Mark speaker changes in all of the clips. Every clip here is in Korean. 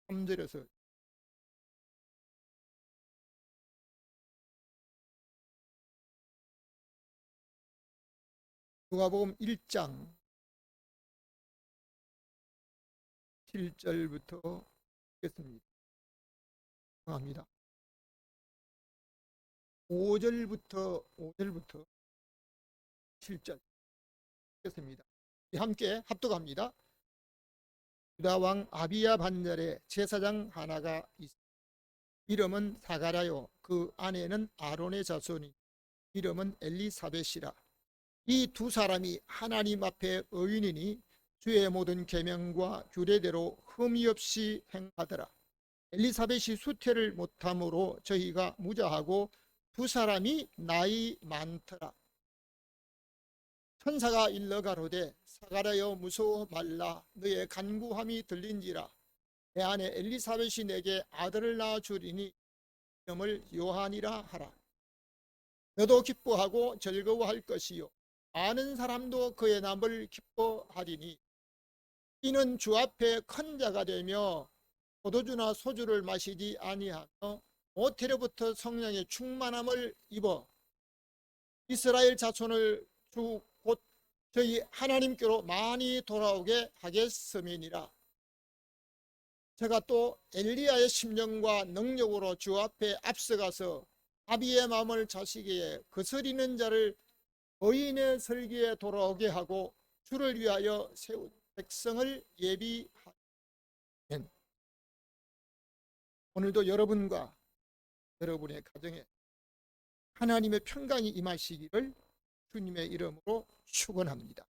Speaker 1: 3절에서 누가복음 1장 7절부터 읽겠습니다. 합니다. 5절부터 7절 읽겠습니다. 함께 합독합니다. 유다 왕 아비야 반열에 제사장 하나가 있습니다. 이름은 사가랴요. 그 아내는 아론의 자손이 이름은 엘리사벳이라. 이 두 사람이 하나님 앞에 의인이니 주의 모든 계명과 규례대로 흠이 없이 행하더라. 엘리사벳이 수태를 못함으로 저희가 무자하고 두 사람이 나이 많더라. 천사가 일러 가로되 사가랴여 무서워 말라. 너의 간구함이 들린지라. 내 아내 엘리사벳이 내게 아들을 낳아 주리니 이름을 요한이라 하라. 너도 기뻐하고 즐거워할 것이요 아는 사람도 그의 남을 기뻐하리니 이는 주 앞에 큰 자가 되며 포도주나 소주를 마시지 아니하며 모태로부터 성령의 충만함을 입어 이스라엘 자손을 주 곧 저희 하나님께로 많이 돌아오게 하겠음이니라. 제가 또 엘리야의 심령과 능력으로 주 앞에 앞서가서 아비의 마음을 자식에게 거스리는 자를 의인의 설기에 돌아오게 하고 주를 위하여 세운 백성을 예비하면. 오늘도 여러분과 여러분의 가정에 하나님의 평강이 임하시기를 주님의 이름으로 축원합니다.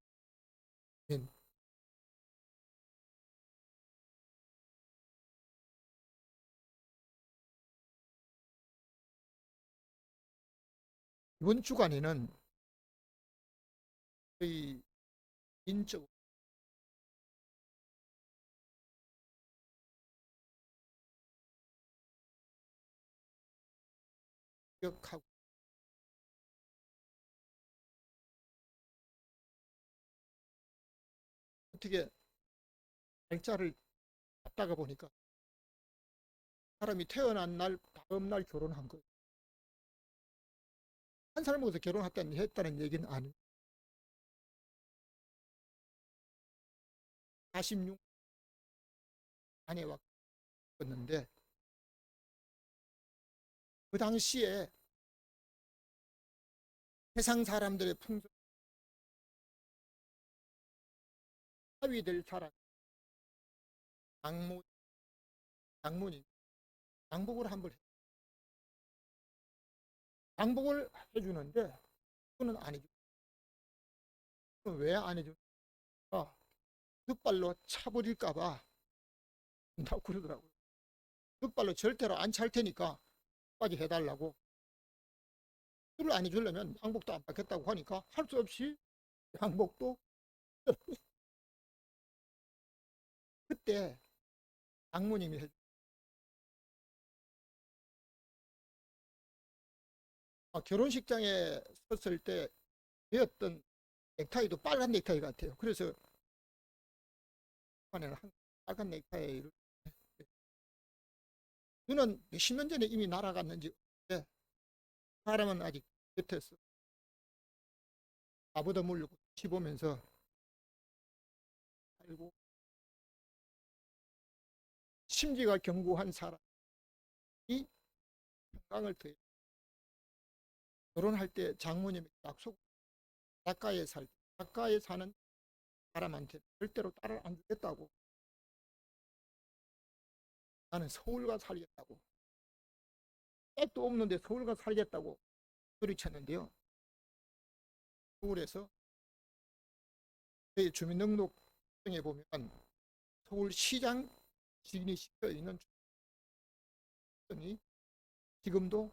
Speaker 1: 이번 주간에는 저희 인적 기억하고 어떻게 날짜를 잡다가 보니까 사람이 태어난 날 다음 날 결혼한 거예요. 한 살 먹어서 결혼했다는 얘기는 아니에요. 46 아내와 왔는데 그 당시에 세상 사람들의 풍습 하위될 사람 장모님 양복을 한번 양복을 해주는데 그는 안 해줘. 왜 안 해줘? 늑발로 차버릴까봐 나 그러더라고요. 늑발로 절대로 안 찰 테니까 까지 해달라고. 술을 안 해주려면 양복도 안 받겠다고 하니까 할 수 없이 양복도. 그때 장모님이 해줘. 결혼식장에 섰을 때 배웠던 넥타이도 빨간 넥타이 같아요. 그래서 이번에는 빨간 넥타이를. 저는 몇십 년 전에 이미 날아갔는지 사람은 아직 곁에서 나보다 물고 씹으면서 살고 심지가 견고한 사람이 건강을 더해. 결혼할 때 장모님이 약속, 가까이에 사는 사람한테 절대로 딸을 안 주겠다고. 나는 서울가 살겠다고. 짝도 없는데 서울가 살겠다고 소리쳤는데요. 서울에서 저희 주민등록증에 보면 서울시장 직인이 시켜 있는 주민이 지금도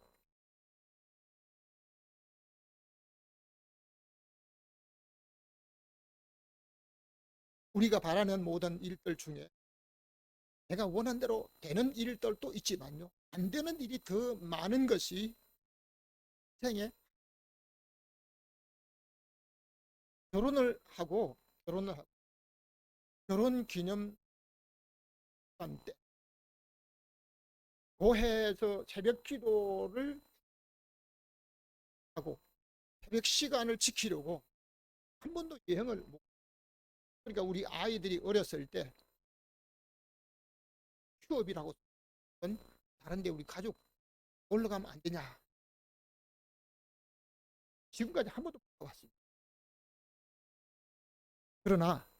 Speaker 1: 우리가 바라는 모든 일들 중에 내가 원한 대로 되는 일들도 있지만요, 안 되는 일이 더 많은 것이 생에 결혼을 하고 결혼 기념관 때 교회에서 새벽 기도를 하고 새벽 시간을 지키려고 한 번도 여행을 못. 그러니까 우리 아이들이 어렸을 때 휴업이라고 다른데 우리 가족 놀러 가면 안 되냐. 지금까지 한 번도 못 가봤습니다. 그러나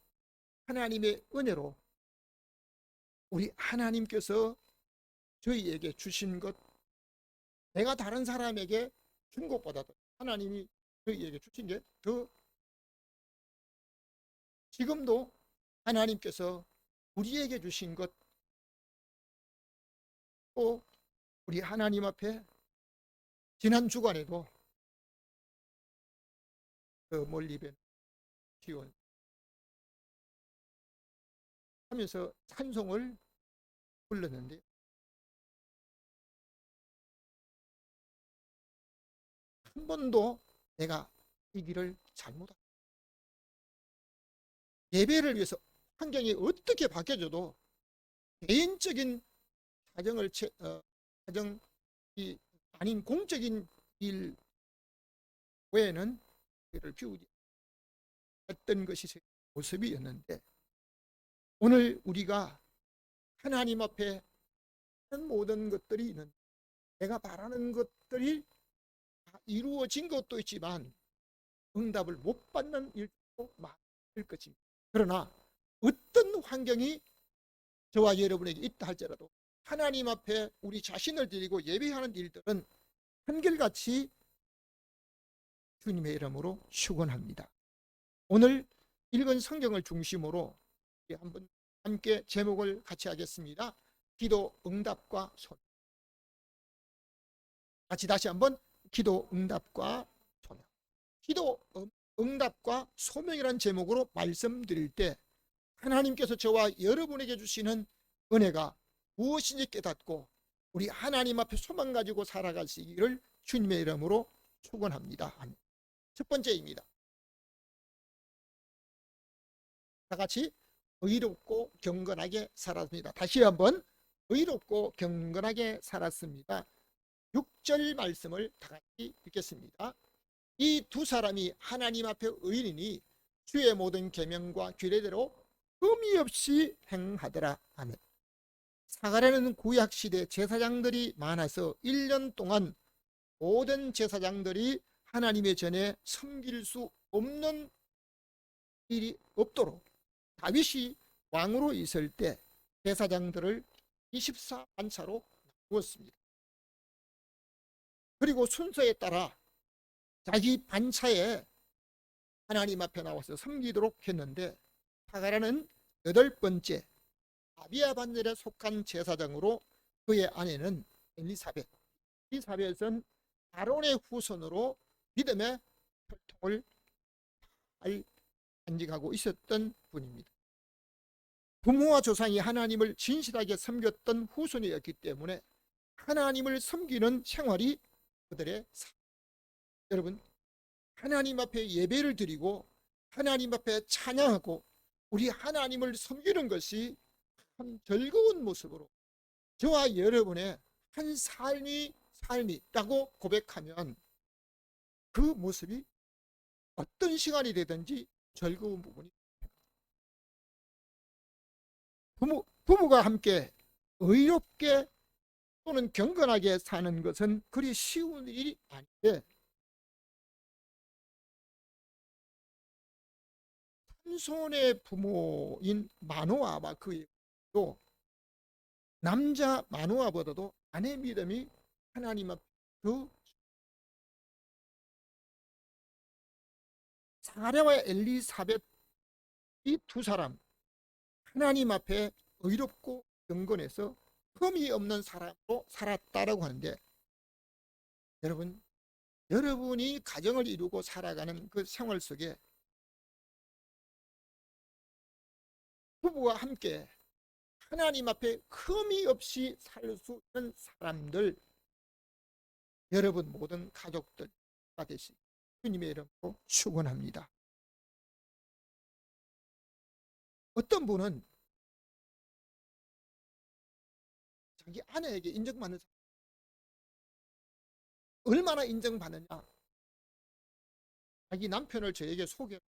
Speaker 1: 하나님의 은혜로 우리 하나님께서 저희에게 주신 것, 내가 다른 사람에게 준 것보다도 하나님이 저희에게 주신 게 더, 지금도 하나님께서 우리에게 주신 것, 또 우리 하나님 앞에 지난 주간에도 그 멀리 뵌 지원 하면서 찬송을 불렀는데, 한 번도 내가 이 길을 잘못한, 예배를 위해서 환경이 어떻게 바뀌어져도 개인적인 사정을 사정이 아닌 공적인 일 외에는 그를 비우지 했던 것이 제 모습이었는데, 오늘 우리가 하나님 앞에 하는 모든 것들이 있는, 내가 바라는 것들이 다 이루어진 것도 있지만 응답을 못 받는 일도 많을 것입니다. 그러나 어떤 환경이 저와 여러분에게 있다 할지라도 하나님 앞에 우리 자신을 드리고 예배하는 일들은 한결같이 주님의 이름으로 축원합니다. 오늘 읽은 성경을 중심으로 한번 함께 제목을 같이 하겠습니다. 기도 응답과 소명. 같이 다시 한번 기도 응답과 소명. 기도 응답과 소명이라는 제목으로 말씀드릴 때 하나님께서 저와 여러분에게 주시는 은혜가 무엇인지 깨닫고 우리 하나님 앞에 소망 가지고 살아가시기를 주님의 이름으로 축원합니다. 첫 번째입니다. 다 같이 의롭고 경건하게 살았습니다. 다시 한번 의롭고 경건하게 살았습니다. 6절 말씀을 다 같이 읽겠습니다. 이 두 사람이 하나님 앞에 의인이니 주의 모든 계명과 규례대로 흠이 없이 행하더라. 아멘. 사가랴는 구약시대 제사장들이 많아서 1년 동안 모든 제사장들이 하나님의 전에 섬길 수 없는 일이 없도록 다윗이 왕으로 있을 때 제사장들을 24반차로 나누었습니다. 그리고 순서에 따라 자기 반차에 하나님 앞에 나와서 섬기도록 했는데, 사가랴는 8번째 아비야 반열에 속한 제사장으로 그의 아내는 엘리사벳은 아론의 후손으로 믿음의 혈통을 잘 간직하고 있었던 분입니다. 부모와 조상이 하나님을 진실하게 섬겼던 후손이었기 때문에 하나님을 섬기는 생활이 그들의 삶. 여러분, 하나님 앞에 예배를 드리고 하나님 앞에 찬양하고 우리 하나님을 섬기는 것이 참 즐거운 모습으로 저와 여러분의 한 삶이라고 고백하면 그 모습이 어떤 시간이 되든지 즐거운 부분이, 부부가 함께 의롭게 또는 경건하게 사는 것은 그리 쉬운 일이 아닌데, 삼손의 부모인 마노아와 그의 또 남자 마노아보다도 아내 믿음이 하나님 앞에 더, 사가랴와 엘리사벳 이 두 사람 하나님 앞에 의롭고 경건해서 흠이 없는 사람으로 살았다라고 하는데, 여러분이 가정을 이루고 살아가는 그 생활 속에 부부와 함께 하나님 앞에 흠이 없이 살 수 있는 사람들, 여러분 모든 가족들과 되시 주님의 이름으로 축원합니다. 어떤 분은 자기 아내에게 인정받는 사람. 얼마나 인정받느냐. 자기 남편을 저에게 소개,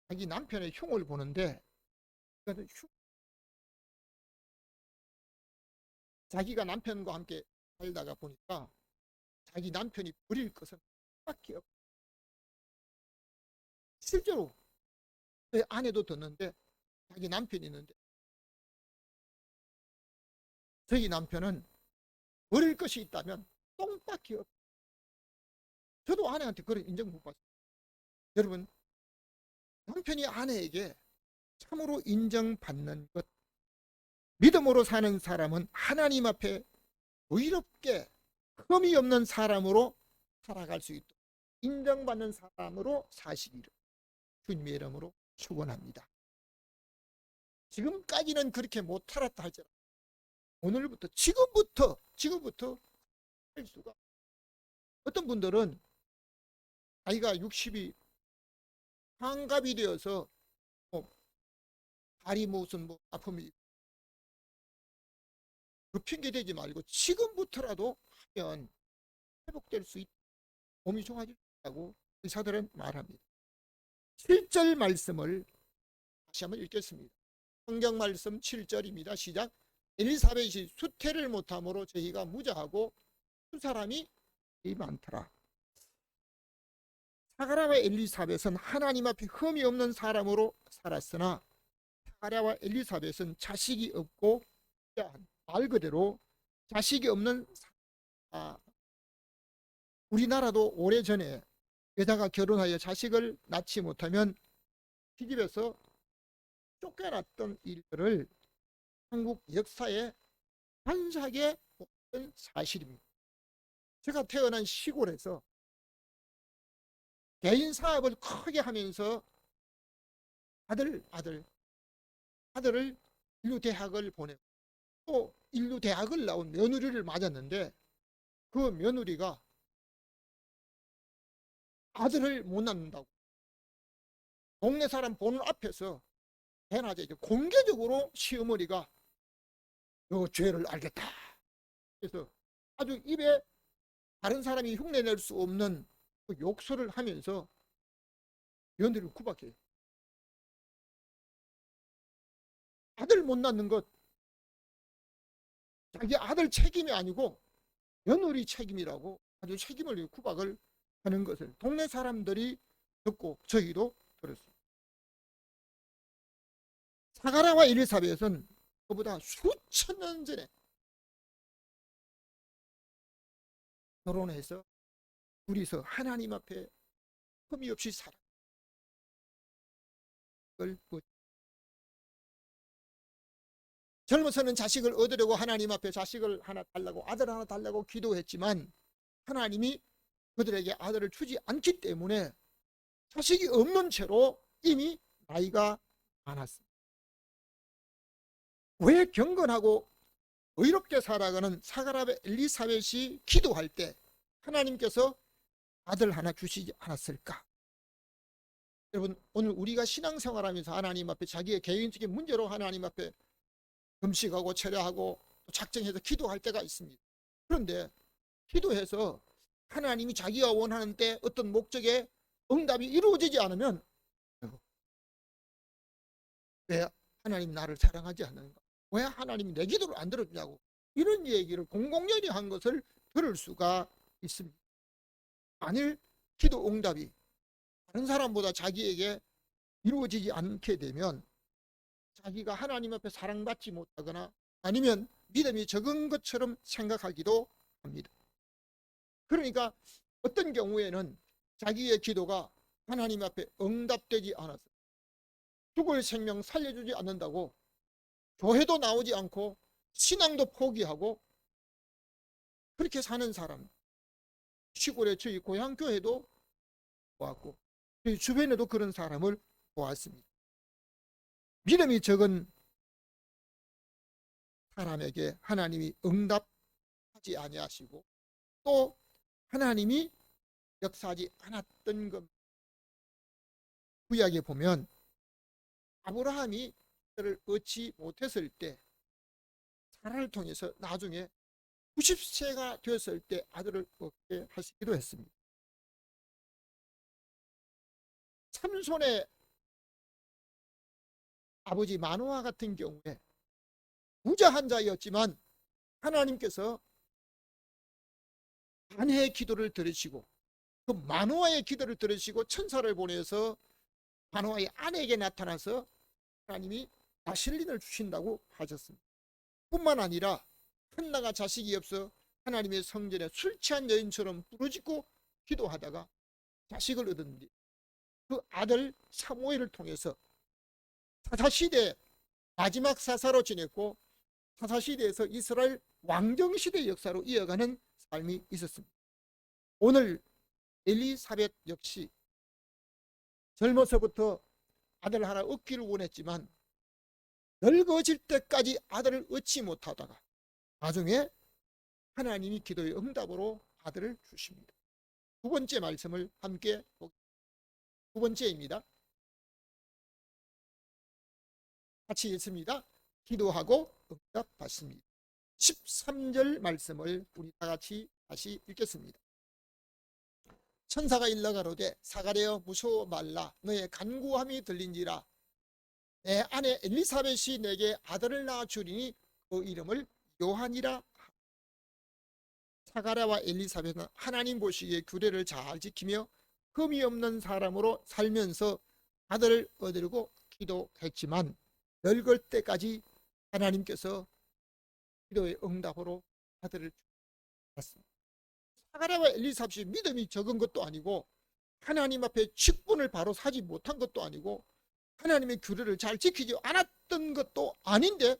Speaker 1: 자기 남편의 흉을 보는데 자기가 남편과 함께 살다가 보니까 자기 남편이 버릴 것은 밖에 없. 실제로 제 아내도 듣는데 자기 남편이 있는데 저희 남편은 버릴 것이 있다면 똥밖에 없. 저도 아내한테 그런 인정 못 받습니다. 여러분, 남편이 아내에게 참으로 인정받는 것, 믿음으로 사는 사람은 하나님 앞에 의롭게 흠이 없는 사람으로 살아갈 수 있도록 인정받는 사람으로 사시기를 주님의 이름으로 축원합니다. 지금까지는 그렇게 못 살았다 할지라도 오늘부터 지금부터 할 수가. 어떤 분들은 나이가 60이 환갑이 되어서 다리 무슨 아픔이 그 핑계 대지 말고 지금부터라도 하면 회복될 수 있다. 몸이 좋아질 수 있다고 의사들은 말합니다. 7절 말씀을 다시 한번 읽겠습니다. 성경 말씀 7절입니다. 시작. 엘리사벳이 수태를 못함으로 저희가 무자하고 두 사람이 많더라. 사가랴와 엘리사벳은 하나님 앞에 흠이 없는 사람으로 살았으나 사가랴와 엘리사벳은 자식이 없고 말 그대로 자식이 없는 우리나라도 오래전에 여자가 결혼하여 자식을 낳지 못하면 시집에서 쫓겨났던 일들을 한국 역사에 한사하게 본 사실입니다. 제가 태어난 시골에서 개인 사업을 크게 하면서 아들을 인류 대학을 보내고 또 인류 대학을 나온 며느리를 맞았는데 그 며느리가 아들을 못 낳는다고 동네 사람 보는 앞에서 대낮에 공개적으로 시어머니가 너 죄를 알겠다. 그래서 아주 입에 다른 사람이 흉내낼 수 없는 그 욕설을 하면서 며느리를 구박해요. 아들 못 낳는 것 자기 아들 책임이 아니고 며느리 책임이라고 아주 책임을 구박을 하는 것을 동네 사람들이 듣고 저희도 들었습니다. 사가랴와 엘리사벳은 그보다 수천 년 전에 결혼해서 둘이서 하나님 앞에 흠이 없이 살아. 젊어서는 자식을 얻으려고 하나님 앞에 자식을 하나 달라고 아들 하나 달라고 기도했지만 하나님이 그들에게 아들을 주지 않기 때문에 자식이 없는 채로 이미 나이가 많았습니다. 왜 경건하고 의롭게 살아가는 사가랴와 엘리사벳이 기도할 때 하나님께서 아들 하나 주시지 않았을까? 여러분, 오늘 우리가 신앙생활하면서 하나님 앞에 자기의 개인적인 문제로 하나님 앞에 금식하고 철야하고 작정해서 기도할 때가 있습니다. 그런데 기도해서 하나님이 자기가 원하는 때 어떤 목적에 응답이 이루어지지 않으면 왜 하나님 나를 사랑하지 않는가? 왜 하나님이 내 기도를 안 들어주냐고 이런 얘기를 공공연히 한 것을 들을 수가 있습니다. 만일 기도 응답이 다른 사람보다 자기에게 이루어지지 않게 되면 자기가 하나님 앞에 사랑받지 못하거나 아니면 믿음이 적은 것처럼 생각하기도 합니다. 그러니까 어떤 경우에는 자기의 기도가 하나님 앞에 응답되지 않아서 죽을 생명 살려주지 않는다고 교회도 나오지 않고 신앙도 포기하고 그렇게 사는 사람, 시골에 저희 고향 교회도 보았고 저희 주변에도 그런 사람을 보았습니다. 믿음이 적은 사람에게 하나님이 응답하지 아니하시고 또 하나님이 역사하지 않았던 것. 구약에 보면 아브라함이 그를 얻지 못했을 때 사라를 통해서 나중에 90세가 되었을 때 아들을 얻게 하시기도 했습니다. 삼손의 아버지 마노아 같은 경우에 부자한 자였지만 하나님께서 아내의 기도를 들으시고 그 마노아의 기도를 들으시고 천사를 보내서 마노아의 아내에게 나타나서 하나님이 다실린을 주신다고 하셨습니다. 뿐만 아니라 한나가 자식이 없어 하나님의 성전에 술 취한 여인처럼 부르짖고 기도하다가 자식을 얻었는데 그 아들 사무엘을 통해서 사사시대 마지막 사사로 지냈고 사사시대에서 이스라엘 왕정시대 역사로 이어가는 삶이 있었습니다. 오늘 엘리사벳 역시 젊어서부터 아들 하나 얻기를 원했지만 늙어질 때까지 아들을 얻지 못하다가 나중에 하나님이 기도의 응답으로 아들을 주십니다. 두 번째 말씀을 함께 보겠습니다. 두 번째입니다. 같이 읽습니다. 기도하고 응답받습니다. 13절 말씀을 우리 다 같이 다시 읽겠습니다. 천사가 일러가로되 사가랴 무서워 말라. 너의 간구함이 들린지라. 내 아내 엘리사벳이 내게 아들을 낳아 주리니 그 이름을 요한이라. 사가랴와 엘리사벳은 하나님 보시기에 규례를 잘 지키며 흠이 없는 사람으로 살면서 아들을 얻으려고 기도했지만 늙을 때까지 하나님께서 기도의 응답으로 아들을 주셨습니다. 사가랴와 엘리사벳이 믿음이 적은 것도 아니고 하나님 앞에 직분을 바로 사지 못한 것도 아니고 하나님의 규례를 잘 지키지 않았던 것도 아닌데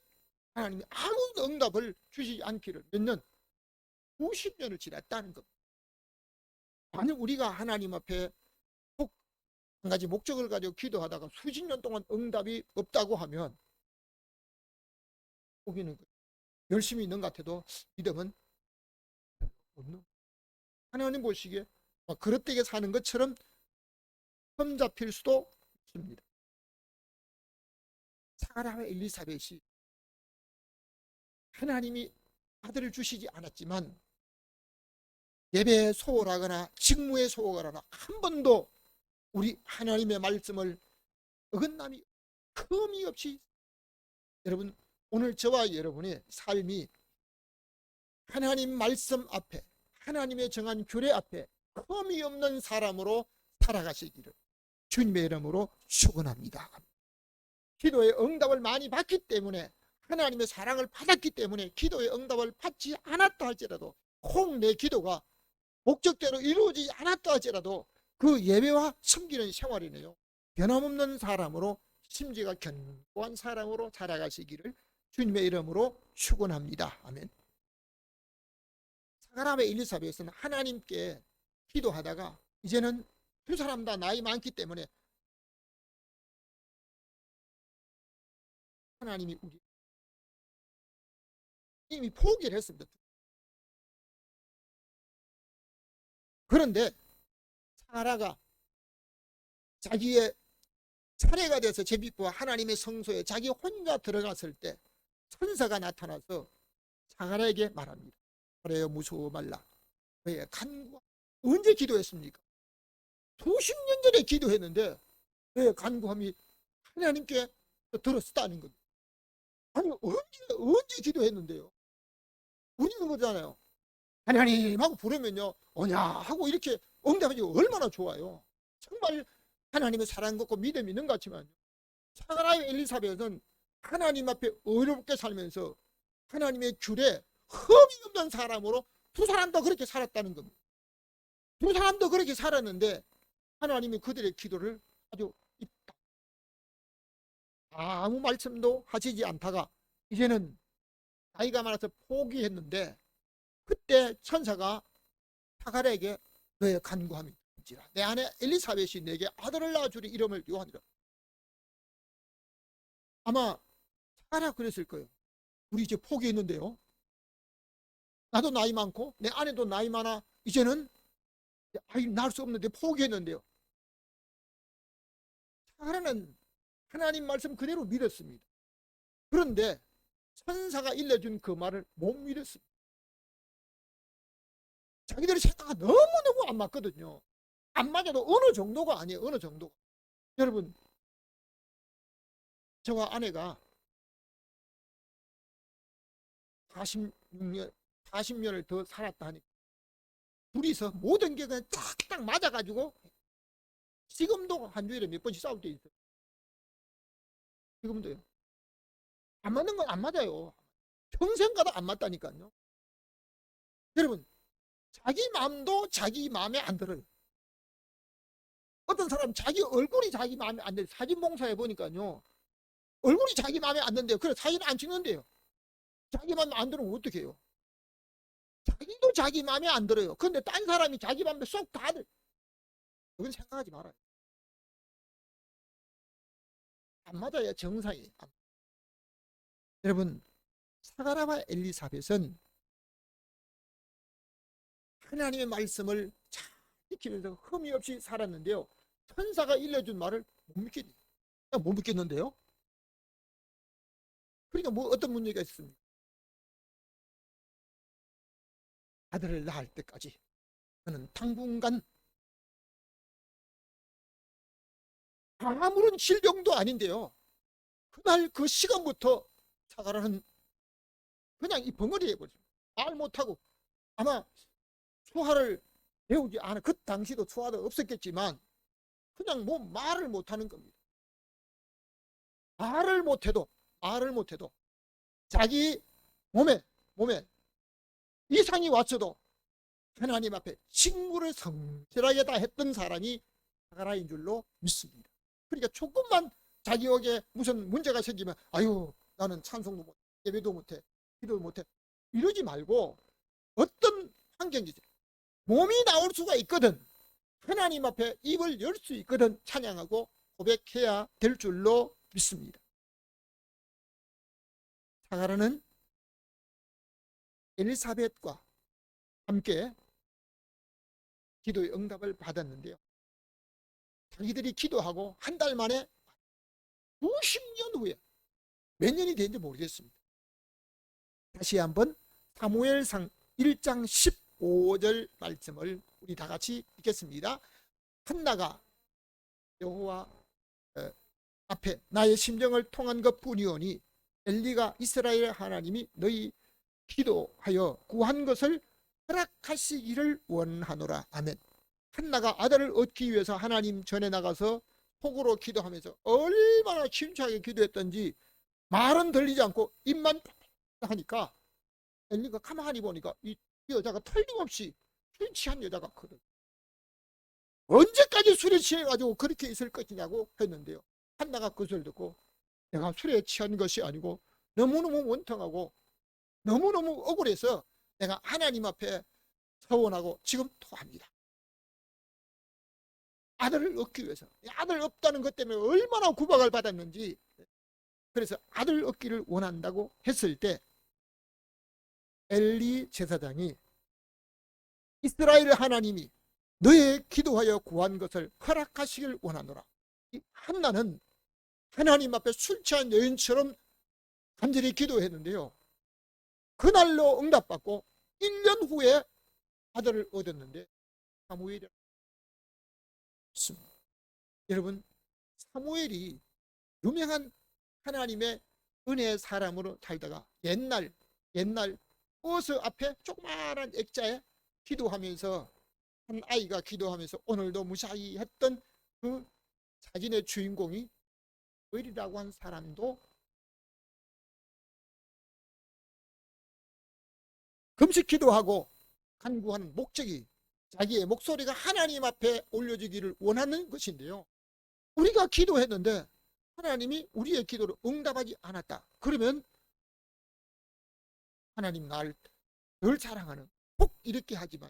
Speaker 1: 하나님이 아무 응답을 주시지 않기를 몇 년? 90년을 지났다는 겁니다. 만약 우리가 하나님 앞에 한 가지 목적을 가지고 기도하다가 수십 년 동안 응답이 없다고 하면 거기는 열심히 있는 것 같아도 믿음은 없는. 하나님 보시기에 그릇되게 사는 것처럼 흠 잡힐 수도 있습니다. 사가랴와 엘리사벳이 하나님이 아들을 주시지 않았지만 예배에 소홀하거나 직무에 소홀하거나 한 번도 우리 하나님의 말씀을 어긋남이 흠이 없이, 여러분 오늘 저와 여러분의 삶이 하나님 말씀 앞에 하나님의 정한 규례 앞에 흠이 없는 사람으로 살아가시기를 주님의 이름으로 축원합니다. 기도의 응답을 많이 받기 때문에 하나님의 사랑을 받았기 때문에 기도의 응답을 받지 않았다 할지라도 꼭 내 기도가 목적대로 이루어지지 않았다 할지라도 그 예배와 섬기는 생활이네요. 변함없는 사람으로 심지가 견고한 사람으로 살아가시기를 주님의 이름으로 축원합니다. 아멘. 사가랴와 엘리사벳은 하나님께 기도하다가 이제는 두 사람 다 나이 많기 때문에 하나님이 우리 이미 포기를 했습니다. 그런데 사라가 자기의 차례가 돼서 제비부와 하나님의 성소에 자기 혼자 들어갔을 때 천사가 나타나서 사가랴에게 말합니다. 그래요, 무서워 말라. 왜 간구? 언제 기도했습니까? 수십 년 전에 기도했는데 왜 간구함이 하나님께 들었다는 겁니다. 아니 언제 기도했는데요? 우리는 거잖아요. 하나님 하고 부르면요 오냐 하고 이렇게 응답하지 얼마나 좋아요. 정말 하나님의 사랑 갖고 믿음이 있는 것 같지만 사가랴와 엘리사벳은 하나님 앞에 어렵게 살면서 하나님의 규례 흠이 없는 사람으로 두 사람도 그렇게 살았다는 겁니다. 두 사람도 그렇게 살았는데 하나님이 그들의 기도를 아주 아무 말씀도 하시지 않다가 이제는 나이가 많아서 포기했는데 그때 천사가 사가랴에게 너의 간구함이 있지라. 내 아내 엘리사벳이 내게 아들을 낳아주리 이름을 요한이라. 아마 사가랴 그랬을 거예요. 우리 이제 포기했는데요. 나도 나이 많고 내 아내도 나이 많아. 이제는 아이 낳을 수 없는데 포기했는데요. 사가랴는 하나님 말씀 그대로 믿었습니다. 그런데 천사가 일러준 그 말을 못 믿었습니다. 자기들의 생각과 너무너무 안 맞거든요. 안 맞아도 어느 정도가 아니에요. 어느 정도가. 여러분, 저와 아내가 46년, 40년을 더 살았다 하니까 둘이서 모든 게 그냥 딱딱 맞아가지고 지금도 한 주일에 몇 번씩 싸울 때 있어요. 지금도요. 안 맞는 건 안 맞아요. 평생 가도 안 맞다니까요. 여러분, 자기 마음도 자기 마음에 안 들어요. 어떤 사람 자기 얼굴이 자기 마음에 안 들어요. 사진 봉사해 보니까요. 얼굴이 자기 마음에 안 든대요. 그래서 사진 안 찍는데요. 자기 마음에 안 들으면 어떻게 해요? 자기도 자기 마음에 안 들어요. 그런데 딴 사람이 자기 마음에 쏙 다 들. 그건 생각하지 말아요. 안 맞아요. 정상이. 여러분, 사가라와 엘리사벳은 하나님의 말씀을 잘 지키면서 흠이 없이 살았는데요. 천사가 일러준 말을 못 믿겠는데요. 그러니까 뭐 어떤 문제가 있습니까? 아들을 낳을 때까지 저는 당분간 아무런 질병도 아닌데요. 그날 그 시간부터 사가라는 그냥 이 벙어리 해버렸어요. 말 못하고 아마 수화를 배우지 않아. 그 당시도 수화도 없었겠지만 그냥 뭐 말을 못하는 겁니다. 말을 못해도 자기 몸에 이상이 왔어도 하나님 앞에 직무를 성실하게 다 했던 사람이 사가라인 줄로 믿습니다. 그러니까 조금만 자기에게 무슨 문제가 생기면 아유 나는 찬송도 못해 예배도 못해 기도도 못해 이러지 말고 어떤 환경이지 몸이 나올 수가 있거든 하나님 앞에 입을 열 수 있거든 찬양하고 고백해야 될 줄로 믿습니다. 사가라는 엘리사벳과 함께 기도의 응답을 받았는데요. 자기들이 기도하고 한 달 만에 90년 후에 몇 년이 된지 모르겠습니다. 다시 한번 사무엘상 1장 15절 말씀을 우리 다 같이 읽겠습니다. 한나가 여호와 앞에 나의 심정을 통한 것뿐이오니 엘리가 이스라엘 하나님이 너희 기도하여 구한 것을 허락하시기를 원하노라. 아멘. 한나가 아들을 얻기 위해서 하나님 전에 나가서 속으로 기도하면서 얼마나 침착하게 기도했던지 말은 들리지 않고 입만 하니까 엘리가 가만히 보니까 이 여자가 틀림없이 술 취한 여자가 거든. 언제까지 술에 취해가지고 그렇게 있을 것이냐고 했는데요. 한나가 그 소리를 듣고 내가 술에 취한 것이 아니고 너무너무 원통하고 너무너무 억울해서 내가 하나님 앞에 서원하고 지금 토합니다. 아들을 얻기 위해서 아들 없다는 것 때문에 얼마나 구박을 받았는지 그래서 아들 얻기를 원한다고 했을 때 엘리 제사장이 이스라엘 하나님이 너의 기도하여 구한 것을 허락하시길 원하노라. 이 한나는 하나님 앞에 술 취한 여인처럼 간절히 기도했는데요. 그날로 응답받고 1년 후에 아들을 얻었는데 사무엘이 여러분 사무엘이 유명한 하나님의 은혜의 사람으로 살다가 옛날 버스 앞에 조그마한 액자에 기도하면서 한 아이가 기도하면서 오늘도 무사히 했던 그 사진의 주인공이 을이라고 한 사람도 금식 기도하고 간구하는 목적이 자기의 목소리가 하나님 앞에 올려지기를 원하는 것인데요. 우리가 기도했는데 하나님이 우리의 기도를 응답하지 않았다. 그러면 하나님 날 늘 사랑하는 꼭 이렇게 하지만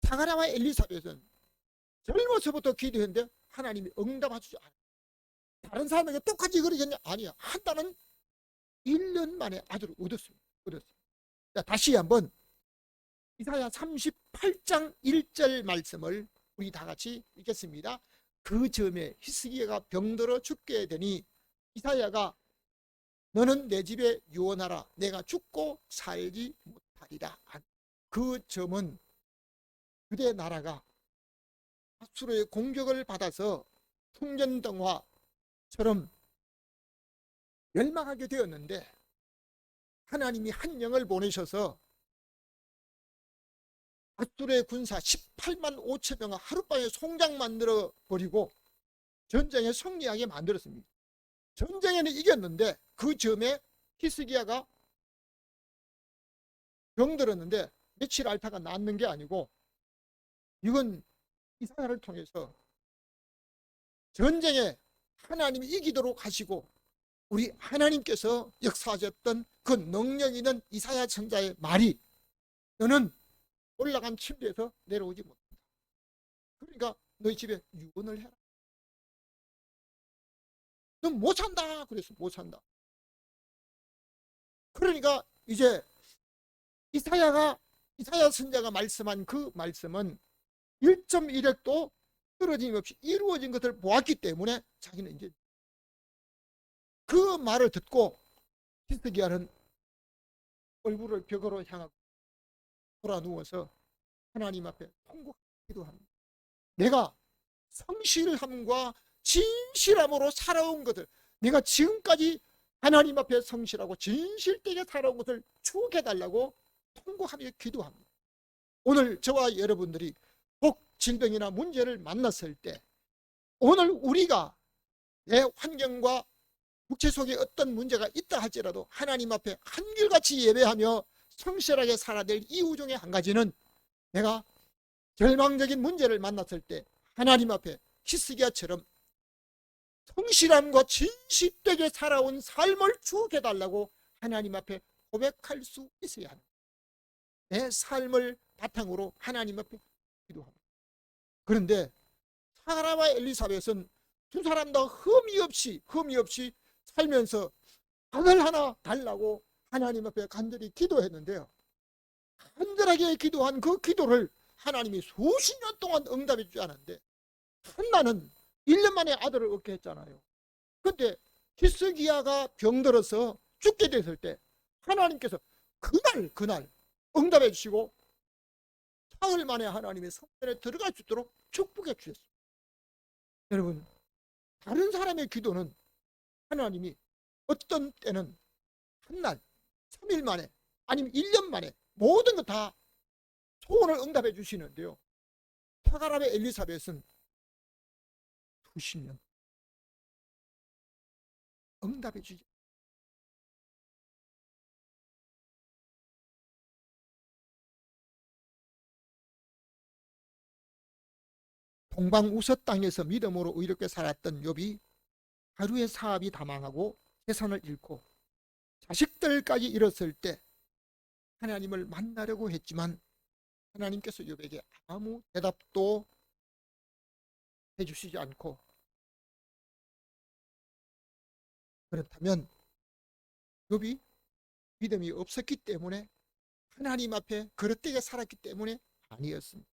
Speaker 1: 사가라와 엘리사벳은 젊어서부터 기도했는데 하나님이 응답하지 않았다. 다른 사람에게 똑같이 그러겠냐? 아니야. 한나는 1년 만에 아들을 얻었습니다. 자, 다시 한번 이사야 38장 1절 말씀을 우리 다 같이 읽겠습니다. 그 즈음에 히스기야가 병들어 죽게 되니 이사야가 너는 내 집에 유언하라. 내가 죽고 살지 못하리라. 그 점은 유대 나라가 아수르의 공격을 받아서 풍전등화처럼 멸망하게 되었는데, 하나님이 한 영을 보내셔서 아수르의 군사 18만 5천 명을 하룻밤에 송장 만들어 버리고 전쟁에 승리하게 만들었습니다. 전쟁에는 이겼는데 그 점에 히스기야가 병들었는데 며칠 앓다가 낫는 게 아니고, 이건 이사야를 통해서 전쟁에 하나님이 이기도록 하시고 우리 하나님께서 역사하셨던 그 능력 있는 이사야 선자의 말이, 너는 올라간 침대에서 내려오지 못한다. 그러니까 너희 집에 유언을 해라. 넌 못 산다. 그래서 못 산다. 그러니까 이제 이사야 선자가 말씀한 그 말씀은 1.1획도 떨어짐 없이 이루어진 것을 보았기 때문에 자기는 이제 그 말을 듣고 히스기야는 얼굴을 벽으로 향하고 돌아 누워서 하나님 앞에 통곡하기도 합니다. 내가 성실함과 진실함으로 살아온 것을, 내가 지금까지 하나님 앞에 성실하고 진실되게 살아온 것을 추억해달라고 통곡하며 기도합니다. 오늘 저와 여러분들이 복, 질병이나 문제를 만났을 때, 오늘 우리가 내 환경과 육체 속에 어떤 문제가 있다 할지라도 하나님 앞에 한결같이 예배하며 성실하게 살아야 될 이유 중에 한 가지는, 내가 절망적인 문제를 만났을 때 하나님 앞에 히스기야처럼 성실함과 진실되게 살아온 삶을 추억해달라고 하나님 앞에 고백할 수 있어야 합니다. 내 삶을 바탕으로 하나님 앞에 기도합니다. 그런데 사라와 엘리사벳은 두 사람 다 흠이 없이 살면서 아들 하나 달라고 하나님 앞에 간절히 기도했는데요, 간절하게 기도한 그 기도를 하나님이 수십 년 동안 응답해 주지 않았는데, 한나는 1년 만에 아들을 얻게 했잖아요. 근데 히스기야가 병들어서 죽게 됐을 때 하나님께서 그날 응답해 주시고 사흘 만에 하나님의 성전에 들어갈 수 있도록 축복해 주셨어요. 여러분, 다른 사람의 기도는 하나님이 어떤 때는 한날, 3일 만에, 아니면 1년 만에 모든 것 다 소원을 응답해 주시는데요, 사가람의 엘리사벳은 수십 년 응답해 주지. 동방우서 땅에서 믿음으로 의롭게 살았던 욥이 하루의 사업이 다 망하고 재산을 잃고 자식들까지 잃었을 때 하나님을 만나려고 했지만 하나님께서 욥에게 아무 대답도 해주시지 않고, 그렇다면 욥이 믿음이 없었기 때문에, 하나님 앞에 그릇되게 살았기 때문에 아니었습니다.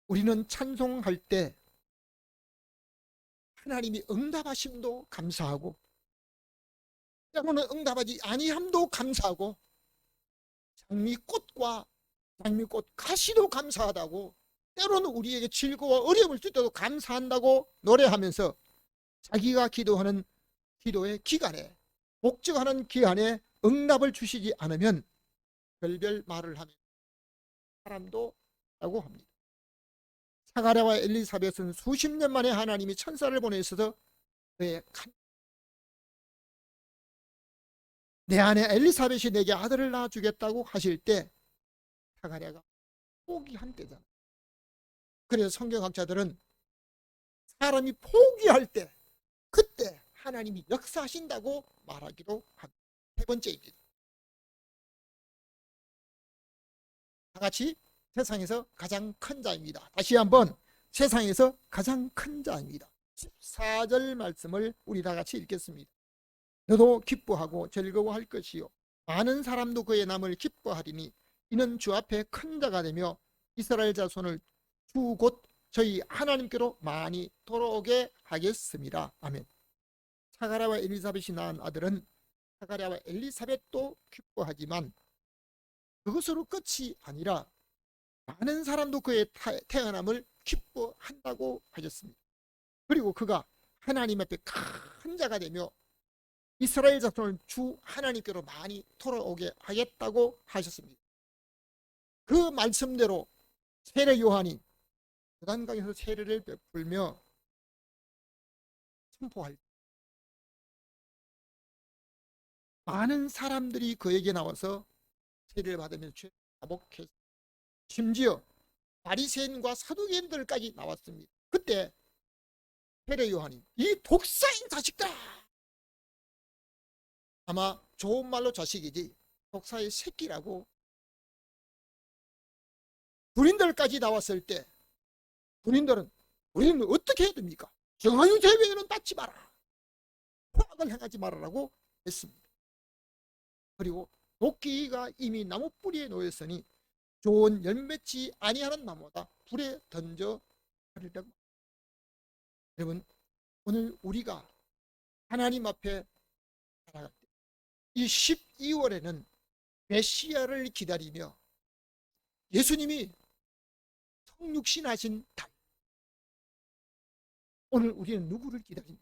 Speaker 1: 우리는 찬송할 때 하나님이 응답하심도 감사하고 때로는 응답하지 아니함도 감사하고, 장미꽃 가시도 감사하다고, 때로는 우리에게 즐거워 어려움을 줄 때도 감사한다고 노래하면서 자기가 기도하는 기도의 기간에, 목적하는 기간에 응답을 주시지 않으면 별별 말을 하면 사람도 라고 합니다. 사가랴와 엘리사벳은 수십 년 만에 하나님이 천사를 보내셔서 내 아내 엘리사벳이 내게 아들을 낳아주겠다고 하실 때 사가랴가 포기한 때잖아요. 그래서 성경학자들은 사람이 포기할 때, 그때 하나님이 역사하신다고 말하기도 합니다. 세 번째입니다. 다 같이 세상에서 가장 큰 자입니다. 다시 한번, 세상에서 가장 큰 자입니다. 14절 말씀을 우리 다 같이 읽겠습니다. 너도 기뻐하고 즐거워할 것이요 많은 사람도 그의 남을 기뻐하리니 이는 주 앞에 큰 자가 되며 이스라엘 자손을 주 곧 저희 하나님께로 많이 돌아오게 하겠습니다. 아멘. 사가랴와 엘리사벳이 낳은 아들은 사가랴와 엘리사벳도 기뻐하지만 그것으로 끝이 아니라 많은 사람도 그의 태어남을 기뻐한다고 하셨습니다. 그리고 그가 하나님 앞에 큰 자가 되며 이스라엘 자손을 주 하나님께로 많이 돌아오게 하겠다고 하셨습니다. 그 말씀대로 세례 요한이 요단강에서 세례를 베풀며 선포할 때 많은 사람들이 그에게 나와서 세례를 받으며 죄를 자복했습니다. 심지어 바리새인과 사두개인들까지 나왔습니다. 그때 세례 요한이 이 독사인 자식들아, 아마 좋은 말로 자식이지 독사의 새끼라고, 군인들까지 나왔을 때 군인들은 우리는 어떻게 해야 됩니까? 정하유제 외에는 받지 마라, 포악을 행하지 말아라고 했습니다. 그리고 도끼가 이미 나무 뿌리에 놓였으니 좋은 열맺지 아니하는 나무다 불에 던져 버리려고. 여러분, 오늘 우리가 하나님 앞에 살아갈 때 이 12월에는 메시아를 기다리며 예수님이 성육신하신 달, 오늘 우리는 누구를 기다립니까?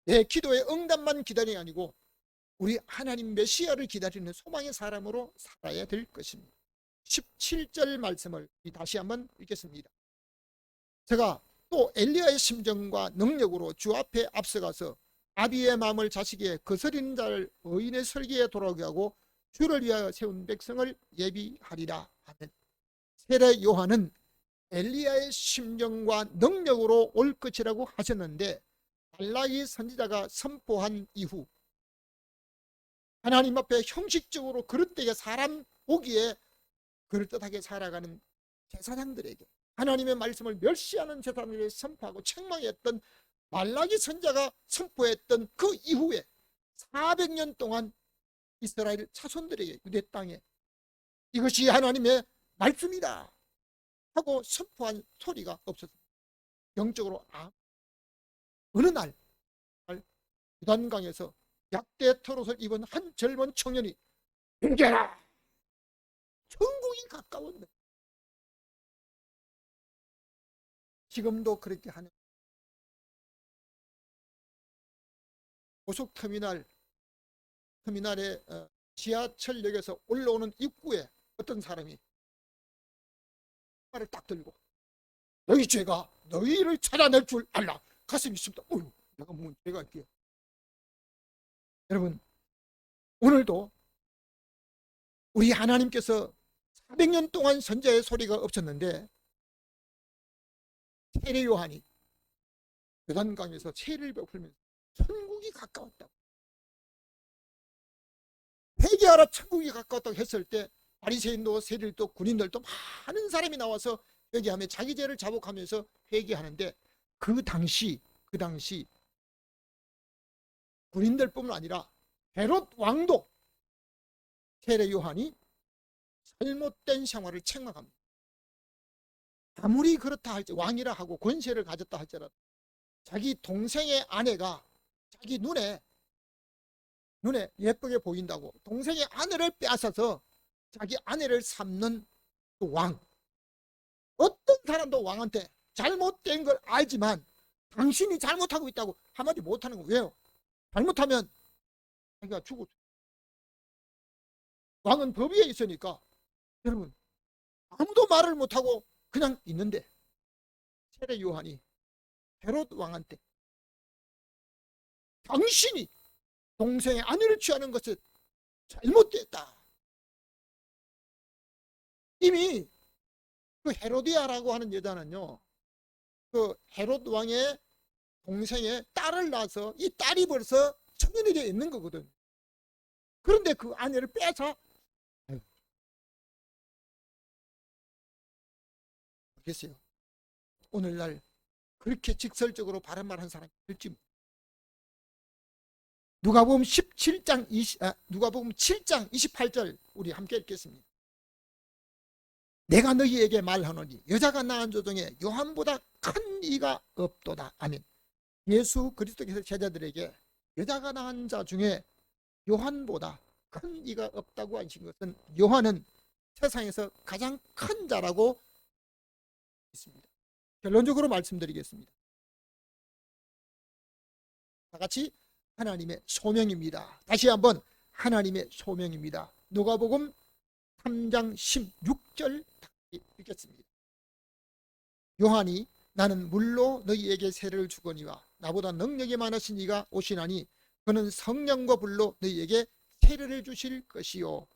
Speaker 1: 내 기도의 응답만 기다리는 게 아니고 우리 하나님 메시아를 기다리는 소망의 사람으로 살아야 될 것입니다. 17절 말씀을 다시 한번 읽겠습니다. 제가 또 엘리야의 심정과 능력으로 주 앞에 앞서가서 아비의 마음을 자식에게 거스리는 자를 의인의 설계에 돌아오게 하고 주를 위하여 세운 백성을 예비하리라 하면, 세례 요한은 엘리야의 심정과 능력으로 올 것이라고 하셨는데 말라기 선지자가 선포한 이후 하나님 앞에 형식적으로 그릇되게 사람 보기에 그럴듯하게 살아가는 제사장들에게 하나님의 말씀을 멸시하는 제사장들에게 선포하고 책망했던 말라기 선지자가 선포했던 그 이후에 400년 동안 이스라엘 자손들에게 유대 땅에 이것이 하나님의 말씀이다 하고 선포한 소리가 없었습니다. 영적으로 어느 날 요단강에서 약대 털옷을 입은 한 젊은 청년이 회개하라, 천국이 가까웠네. 지금도 그렇게 하는 고속터미널에 지하철역에서 올라오는 입구에 어떤 사람이 말을 딱 들고 너희 죄가 너희를 찾아낼 줄 알라. 가슴이 있습니다. 어휴, 내가 뭔 죄가 있기에. 여러분, 오늘도 우리 하나님께서 400년 동안 선지자의 소리가 없었는데 세례 요한이 요단강에서 세례를 베풀면서 천국이 가까웠다고, 회개하라 천국이 가까웠다고 했을 때 바리새인도 세리들도 군인들도 많은 사람이 나와서 회개하며 자기 죄를 자복하면서 회개하는데 그 당시 군인들뿐만 아니라 헤롯 왕도 세례 요한이 잘못된 생활을 책망합니다. 아무리 그렇다 할지, 왕이라 하고 권세를 가졌다 할지라도 자기 동생의 아내가 자기 눈에 예쁘게 보인다고 동생의 아내를 빼앗아서 자기 아내를 삼는 그 왕, 어떤 사람도 왕한테 잘못된 걸 알지만 당신이 잘못하고 있다고 한마디 못하는 거. 왜요? 잘못하면 자기가 죽을. 왕은 법 위에 있으니까 여러분 아무도 말을 못하고 그냥 있는데 세례 요한이 헤롯 왕한테 당신이 동생의 아내를 취하는 것은 잘못됐다. 이미 그 헤로디아라고 하는 여자는요, 그 헤롯 왕의 동생의 딸을 낳아서 이 딸이 벌써 청년이 되어 있는 거거든. 그런데 그 아내를 빼앗아. 모르겠어요. 오늘날 그렇게 직설적으로 바른 말 한 사람이 있을지. 누가복음 7장 28절 우리 함께 읽겠습니다. 내가 너희에게 말하노니 여자가 낳은 조정에 요한보다 큰 이가 없도다. 아멘. 예수 그리스도께서 제자들에게 여자가 낳은 자 중에 요한보다 큰 이가 없다고 하신 것은 요한은 세상에서 가장 큰 자라고 있습니다. 결론적으로 말씀드리겠습니다. 다 같이 하나님의 소명입니다. 다시 한번 하나님의 소명입니다. 누가복음 3장 16절 읽겠습니다. 요한이 나는 물로 너희에게 세례를 주거니와 나보다 능력이 많으신 이가 오시나니 그는 성령과 불로 너희에게 세례를 주실 것이요.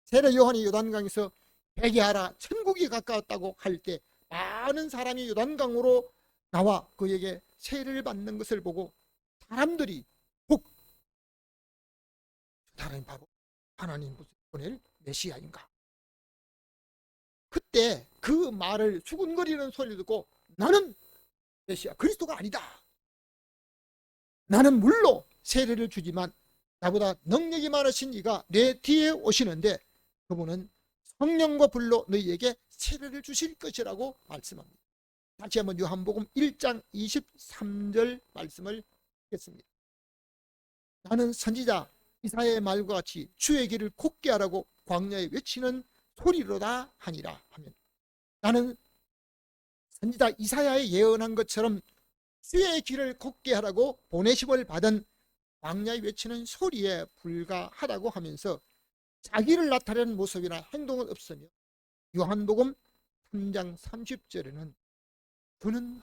Speaker 1: 세례 요한이 요단강에서 회개하라 천국이 가까웠다고 할 때 많은 사람이 요단강으로 나와 그에게 세례를 받는 것을 보고 사람들이 사람이 바로 하나님 보낼 메시아인가. 그때 그 말을 수군거리는 소리를 듣고 나는 메시아 그리스도가 아니다. 나는 물로 세례를 주지만 나보다 능력이 많으신 이가 내 뒤에 오시는데 그분은 성령과 불로 너희에게 세례를 주실 것이라고 말씀합니다. 다시 한번 요한복음 1장 23절 말씀을 읽겠습니다. 나는 선지자 이사야의 말과 같이 주의 길을 곱게 하라고 광야에 외치는 소리로다 하니라 하면 나는 선지자 이사야의 예언한 것처럼 주의 길을 곱게 하라고 보내심을 받은 광야에 외치는 소리에 불과하다고 하면서 자기를 나타내는 모습이나 행동은 없으며 요한복음 3장 30절에는 그는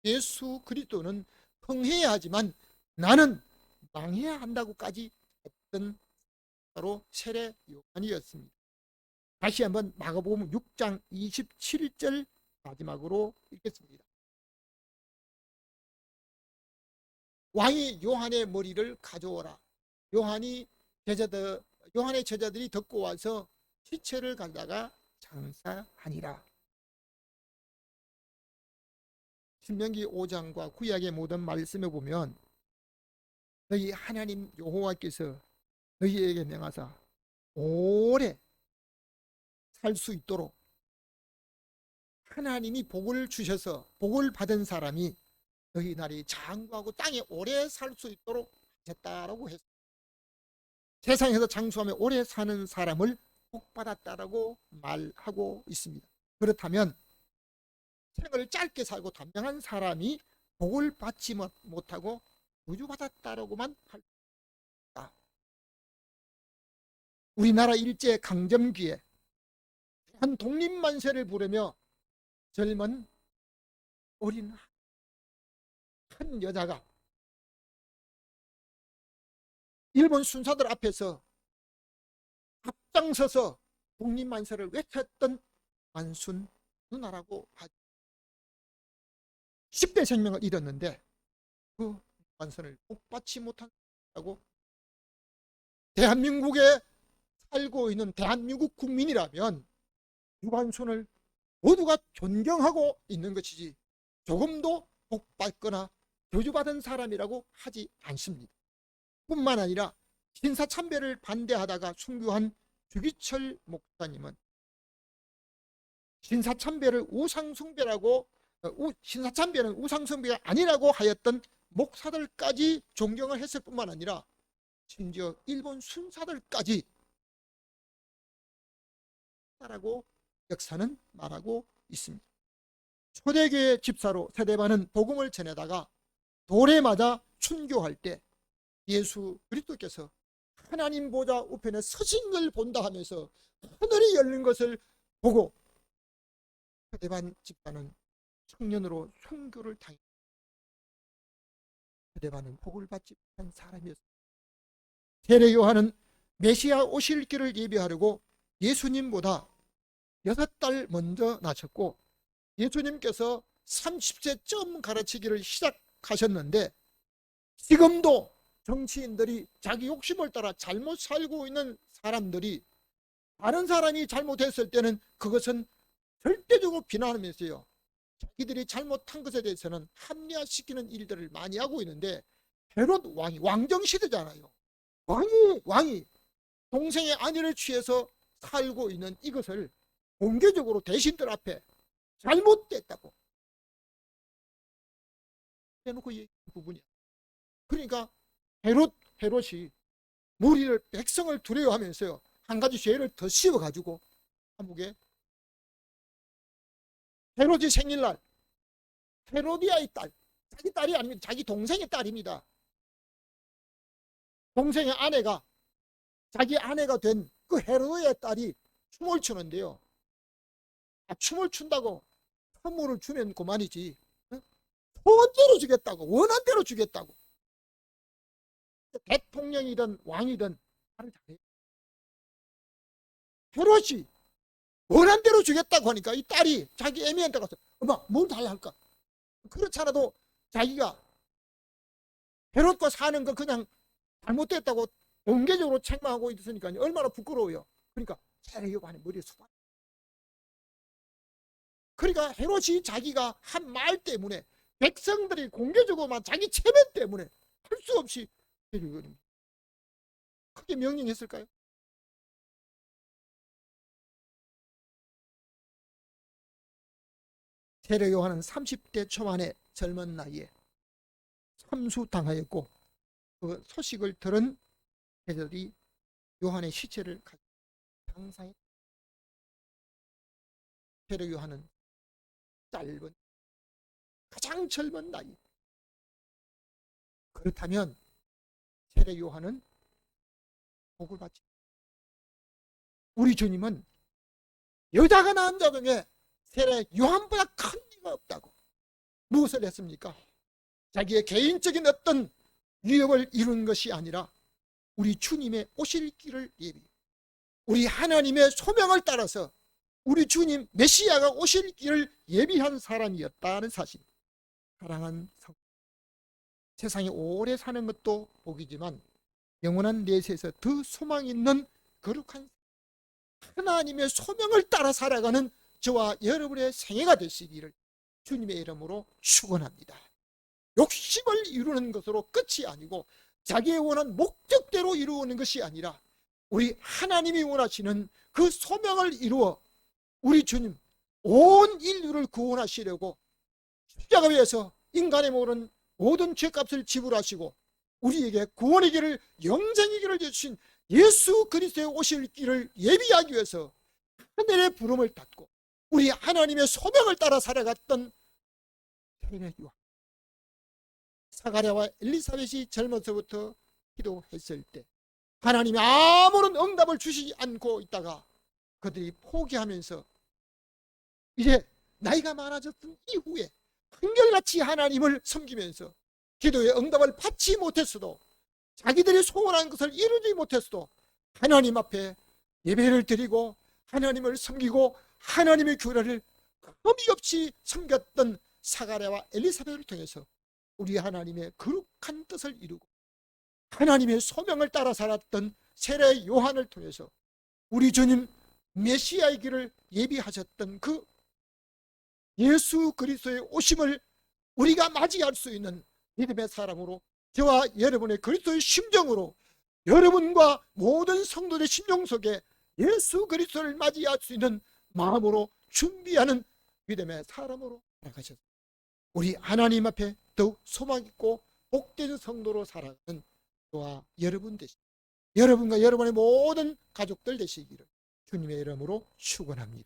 Speaker 1: 예수 그리스도는 흥해야 하지만 나는 망해야 한다고까지 했던 바로 세례 요한이었습니다. 다시 한번 마가복음 6장 27절 마지막으로 읽겠습니다. 왕이 요한의 머리를 가져오라. 요한의 제자들이 듣고 와서 시체를 가져다가 장사하니라. 신명기 5장과 구약의 모든 말씀에 보면 너희 하나님 여호와께서 너희에게 명하사 오래 살 수 있도록 하나님이 복을 주셔서 복을 받은 사람이 너희 나라에 장구하고 땅에 오래 살 수 있도록 하셨다라고 했습니다. 세상에서 장수하며 오래 사는 사람을 복받았다라고 말하고 있습니다. 그렇다면 생을 짧게 살고 단명한 사람이 복을 받지 못하고 구주받았다라고만 할 수 있다. 우리나라 일제 강점기에 한 독립만세를 부르며 젊은 어린 한 여자가 일본 순사들 앞에서 앞장서서 독립만세를 외쳤던 안순 누나라고 하죠. 10대 생명을 잃었는데 그 만선을 복받지 못한다고 대한민국에 살고 있는 대한민국 국민이라면 유관순을 모두가 존경하고 있는 것이지 조금도 복받거나 교주받은 사람이라고 하지 않습니다. 뿐만 아니라 신사참배를 반대하다가 순교한 주기철 목사님은 신사참배는 우상숭배가 아니라고 하였던 목사들까지 존경을 했을 뿐만 아니라 심지어 일본 순사들까지 라고 역사는 말하고 있습니다. 초대교회 집사로 세대반은 복음을 전해다가 돌에 맞아 순교할 때 예수 그리스도께서 하나님 보좌 우편에 서신 걸 본다 하면서 하늘이 열린 것을 보고 세대반 집사는 청년으로 순교를 당했습니다. 세대반은 복을 받지 못한 사람이었습니다. 세례 요한은 메시아 오실 길을 예비하려고 예수님보다 6달 먼저 나셨고 예수님께서 30세쯤 가르치기를 시작하셨는데 지금도 정치인들이 자기 욕심을 따라 잘못 살고 있는 사람들이 다른 사람이 잘못했을 때는 그것은 절대적으로 비난하면서요 자기들이 잘못한 것에 대해서는 합리화시키는 일들을 많이 하고 있는데 헤롯 왕이 왕정시대잖아요. 왕이 동생의 아내를 취해서 살고 있는 이것을 공개적으로 대신들 앞에 잘못됐다고 해놓고 얘기한 부분이야. 그러니까 헤롯이 무리를 백성을 두려워하면서요 한 가지 죄를 더 씌워가지고 감옥에 헤롯이 생일날 헤로디아의 딸, 자기 딸이 아닙니다. 자기 동생의 딸입니다. 동생의 아내가 자기 아내가 된 그 헤로디아의 딸이 춤을 추는데요. 춤을 춘다고 선물을 주면 그만이지. 원대로 주겠다고, 원한 대로 주겠다고. 대통령이든 왕이든 말을 잘해요. 헤롯이 원한 대로 주겠다고 하니까 이 딸이 자기 애미한테 가서 엄마 뭘 달라 할까? 그렇잖아도 자기가 헤롯과 사는 거 그냥 잘못됐다고 공개적으로 책망하고 있으니까 얼마나 부끄러워요. 그러니까 헤롯 요한의 머리에 쏟아. 그러니까 헤롯이 자기가 한 말 때문에 백성들이 공개적으로만 자기 체면 때문에 할 수 없이 크게 명령했을까요? 세례 요한은 30대 초반의 젊은 나이에 참수당하였고 그 소식을 들은 제자들이 요한의 시체를 가지고 장사했. 세례 요한은 짧은 가장 젊은 나이. 그렇다면 세례 요한은 복을 받지. 우리 주님은 여자가 남자 중에 세례 요한보다 큰 이가 없다고. 무엇을 했습니까? 자기의 개인적인 어떤 위협을 이룬 것이 아니라 우리 주님의 오실 길을 예비, 우리 하나님의 소명을 따라서 우리 주님 메시아가 오실 길을 예비한 사람이었다는 사실. 사랑하는 성, 세상에 오래 사는 것도 복이지만 영원한 내세에서 더 소망 있는 거룩한 하나님의 소명을 따라 살아가는 저와 여러분의 생애가 되시기를 주님의 이름으로 축원합니다. 욕심을 이루는 것으로 끝이 아니고 자기의 원한 목적대로 이루는 것이 아니라 우리 하나님이 원하시는 그 소명을 이루어 우리 주님 온 인류를 구원하시려고 십자가 위에서 인간의 모든 죄값을 지불하시고 우리에게 구원의 길을, 영생의 길을 주신 예수 그리스도의 오실 길을 예비하기 위해서 하늘의 부름을 받고 우리 하나님의 소명을 따라 살아갔던 세례 요한, 사가랴와 엘리사벳이 젊어서부터 기도했을 때 하나님이 아무런 응답을 주시지 않고 있다가 그들이 포기하면서 이제 나이가 많아졌던 이후에 한결같이 하나님을 섬기면서 기도의 응답을 받지 못했어도 자기들이 소원한 것을 이루지 못했어도 하나님 앞에 예배를 드리고 하나님을 섬기고 하나님의 교회를 흠이 없이 섬겼던 사가랴와 엘리사벳을 통해서 우리 하나님의 거룩한 뜻을 이루고 하나님의 소명을 따라 살았던 세례 요한을 통해서 우리 주님 메시아의 길을 예비하셨던 그 예수 그리스도의 오심을 우리가 맞이할 수 있는 믿음의 사람으로 저와 여러분의 그리스도의 심정으로 여러분과 모든 성도의 심령 속에 예수 그리스도를 맞이할 수 있는 마음으로 준비하는 믿음의 사람으로 살아가셨습니다. 우리 하나님 앞에 더욱 소망 있고 복된 성도로 살아가는 저와 여러분 되시고 여러분과 여러분의 모든 가족들 되시기를 주님의 이름으로 축원합니다.